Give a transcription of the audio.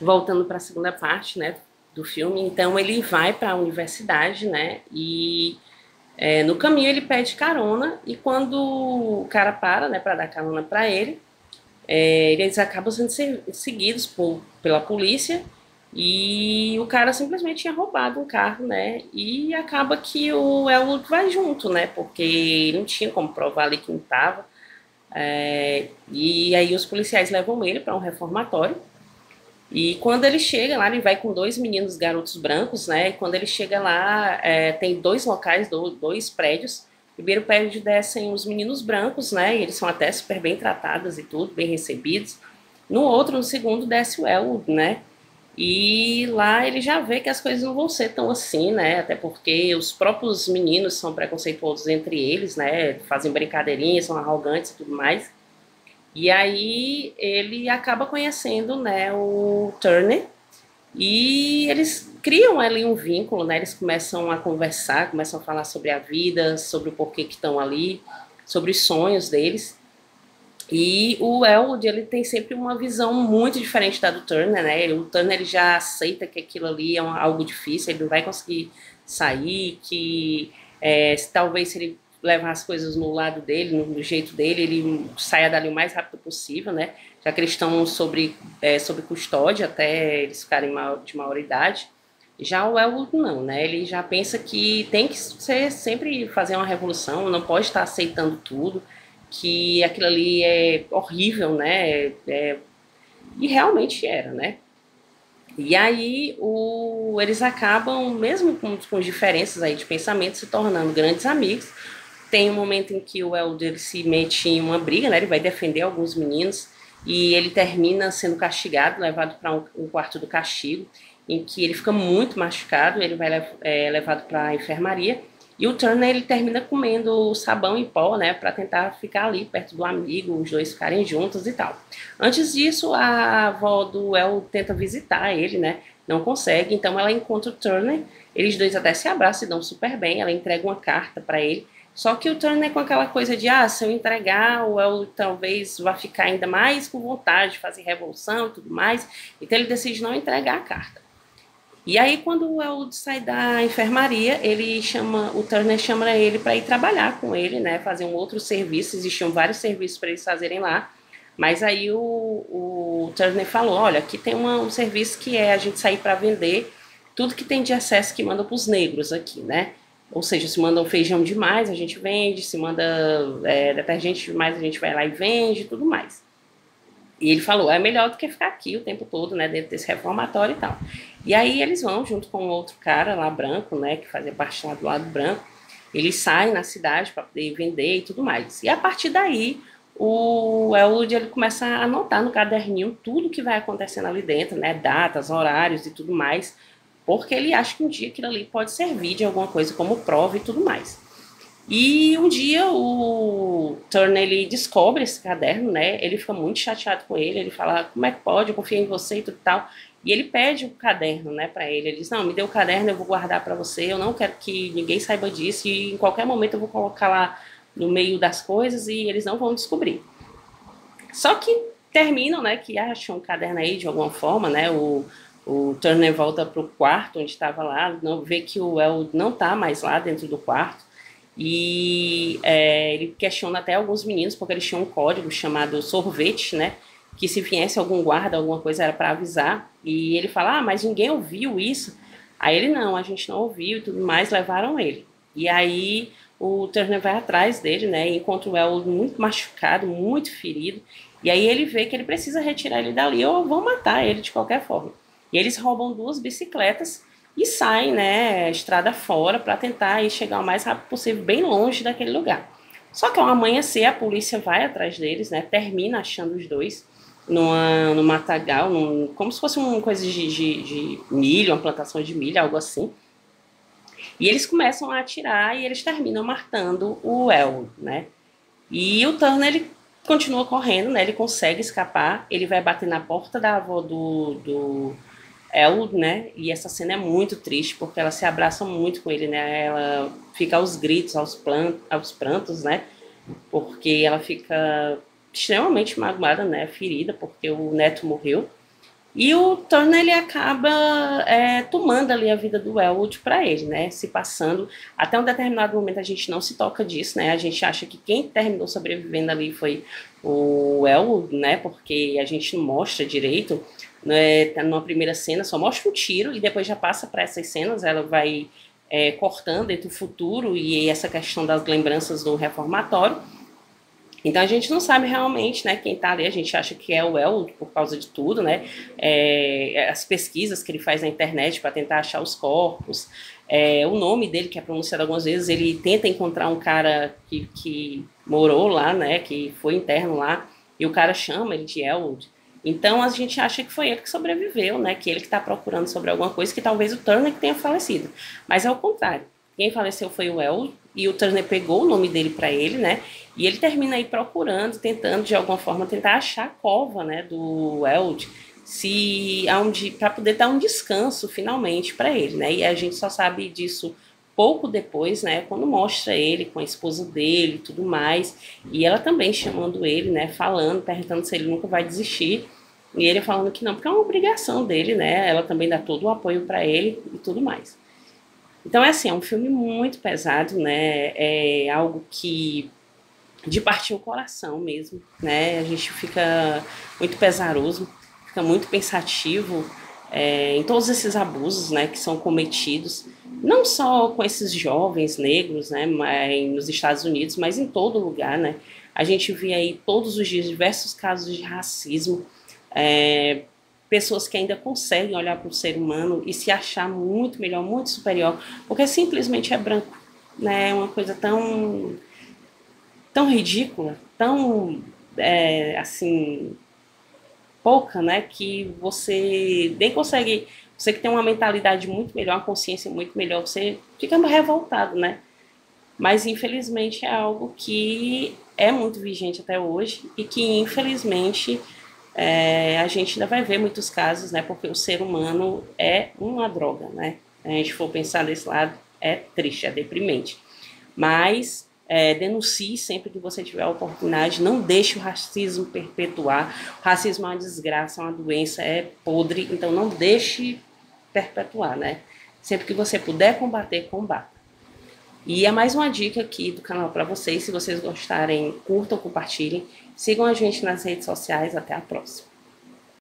voltando para a segunda parte, né, do filme, então ele vai para a universidade, né, e no caminho ele pede carona e quando o cara para, né, para dar carona para ele, eles acabam sendo seguidos pela polícia e o cara simplesmente tinha roubado um carro, né? E acaba que o Elwood vai junto, né? Porque não tinha como provar ali que não estava. E aí os policiais levam ele para um reformatório. E quando ele chega lá, ele vai com dois meninos garotos brancos, né? E quando ele chega lá, tem dois locais, dois prédios. No primeiro prédio descem os meninos brancos, né? E eles são até super bem tratados e tudo, bem recebidos. No outro, no segundo, desce o Elwood, né? E lá ele já vê que as coisas não vão ser tão assim, né? Até porque os próprios meninos são preconceituosos entre eles, né? Fazem brincadeirinhas, são arrogantes e tudo mais. E aí ele acaba conhecendo, né, o Turner e eles criam ali um vínculo, né? Eles começam a conversar, começam a falar sobre a vida, sobre o porquê que estão ali, sobre os sonhos deles. E o Elwood, ele tem sempre uma visão muito diferente da do Turner, né? O Turner ele já aceita que aquilo ali é algo difícil, ele não vai conseguir sair, que talvez se ele levar as coisas no lado dele, no jeito dele, ele saia dali o mais rápido possível, né? Já que eles estão sobre custódia até eles ficarem de maioridade. Já o Elwood não, né? Ele já pensa que tem que ser, sempre fazer uma revolução, não pode estar aceitando tudo, que aquilo ali é horrível, né? E realmente era, né? E aí eles acabam, mesmo com diferenças aí de pensamento, se tornando grandes amigos. Tem um momento em que o Elder se mete em uma briga, né? Ele vai defender alguns meninos e ele termina sendo castigado, levado para um quarto do castigo, em que ele fica muito machucado, ele vai levado para a enfermaria e o Turner ele termina comendo sabão em pó, né, para tentar ficar ali perto do amigo, os dois ficarem juntos e tal. Antes disso, a avó do El tenta visitar ele, né, não consegue, então ela encontra o Turner, eles dois até se abraçam e dão super bem, ela entrega uma carta para ele, só que o Turner com aquela coisa de, se eu entregar, o El talvez vá ficar ainda mais com vontade de fazer revolução e tudo mais, então ele decide não entregar a carta. E aí, quando o Elwood sai da enfermaria, o Turner chama ele para ir trabalhar com ele, né? Fazer um outro serviço. Existiam vários serviços para eles fazerem lá. Mas aí o Turner falou: olha, aqui tem um serviço que é a gente sair para vender tudo que tem de excesso que manda para os negros aqui, né? Ou seja, se mandam feijão demais, a gente vende, se manda detergente demais, a gente vai lá e vende, tudo mais. E ele falou, é melhor do que ficar aqui o tempo todo, né, dentro desse reformatório e tal. E aí eles vão junto com outro cara lá branco, né, que fazia parte lá do lado branco. Eles saem na cidade para poder vender e tudo mais. E a partir daí, o Elwood ele começa a anotar no caderninho tudo que vai acontecendo ali dentro, né, datas, horários e tudo mais, porque ele acha que um dia aquilo ali pode servir de alguma coisa como prova e tudo mais. E um dia o Turner ele descobre esse caderno, né? Ele fica muito chateado com ele. Ele fala: como é que pode? Eu confio em você e tudo tal. E ele pede o caderno, né, para ele. Ele diz: não, me dê o caderno, eu vou guardar para você. Eu não quero que ninguém saiba disso. E em qualquer momento eu vou colocar lá no meio das coisas e eles não vão descobrir. Só que terminam, né, que acham o caderno aí de alguma forma, né? O Turner volta para o quarto onde estava lá, não vê que o El não está mais lá dentro do quarto. E ele questiona até alguns meninos, porque eles tinham um código chamado sorvete, né? Que se viesse algum guarda, alguma coisa, era para avisar. E ele fala, mas ninguém ouviu isso. Aí ele, não, a gente não ouviu e tudo mais, levaram ele. E aí o Turner vai atrás dele, né? E encontra o El muito machucado, muito ferido. E aí ele vê que ele precisa retirar ele dali ou vão matar ele de qualquer forma. E eles roubam duas bicicletas e saem, né, estrada fora para tentar ir chegar o mais rápido possível, bem longe daquele lugar. Só que ao amanhecer a polícia vai atrás deles, né, termina achando os dois no matagal, como se fosse uma coisa de milho, uma plantação de milho, algo assim. E eles começam a atirar e eles terminam matando o El, né? E o Turner ele continua correndo, né? Ele consegue escapar, ele vai bater na porta da avó do El, né? E essa cena é muito triste porque ela se abraça muito com ele, né? Ela fica aos gritos, aos prantos, né? Porque ela fica extremamente magoada, né? Ferida porque o neto morreu. E o Turner, ele acaba tomando ali a vida do Elwood para ele, né? Se passando. Até um determinado momento a gente não se toca disso, né? A gente acha que quem terminou sobrevivendo ali foi o Elwood, né? Porque a gente não mostra direito. Né? Numa primeira cena só mostra um tiro e depois já passa para essas cenas. Ela vai cortando entre o futuro e essa questão das lembranças do reformatório. Então a gente não sabe realmente, né, quem está ali. A gente acha que é o Elwood por causa de tudo, né? As pesquisas que ele faz na internet para tentar achar os corpos, o nome dele que é pronunciado algumas vezes, ele tenta encontrar um cara que morou lá, né, que foi interno lá, e o cara chama ele de Elwood. Então a gente acha que foi ele que sobreviveu, né? Que ele que está procurando sobre alguma coisa, que talvez o Turner que tenha falecido. Mas é o contrário. Quem faleceu foi o Elwood e o Turner pegou o nome dele para ele, né? E ele termina aí procurando, tentando de alguma forma tentar achar a cova, né, do Elwood, para poder dar um descanso finalmente para ele, né? E a gente só sabe disso pouco depois, né, quando mostra ele com a esposa dele e tudo mais, e ela também chamando ele, né, falando, perguntando se ele nunca vai desistir, e ele falando que não, porque é uma obrigação dele, né? Ela também dá todo o apoio para ele e tudo mais. Então é assim, é um filme muito pesado, né? É algo que de partir o coração mesmo, né? A gente fica muito pesaroso, fica muito pensativo em todos esses abusos, né, que são cometidos, não só com esses jovens negros, né, nos Estados Unidos, mas em todo lugar, né? A gente vê aí todos os dias diversos casos de racismo, pessoas que ainda conseguem olhar para o ser humano e se achar muito melhor, muito superior, porque simplesmente é branco, né? É uma coisa tão ridícula, tão assim pouca, né, que você nem consegue, você que tem uma mentalidade muito melhor, uma consciência muito melhor, você fica revoltado, né? Mas infelizmente é algo que é muito vigente até hoje e que infelizmente a gente ainda vai ver muitos casos, né? Porque o ser humano é uma droga, né? Se a gente for pensar desse lado, é triste, é deprimente. Mas denuncie sempre que você tiver a oportunidade, não deixe o racismo perpetuar. O racismo é uma desgraça, é uma doença, é podre, então não deixe perpetuar, né? Sempre que você puder combater, combata. E é mais uma dica aqui do canal para vocês. Se vocês gostarem, curtam, compartilhem. Sigam a gente nas redes sociais. Até a próxima.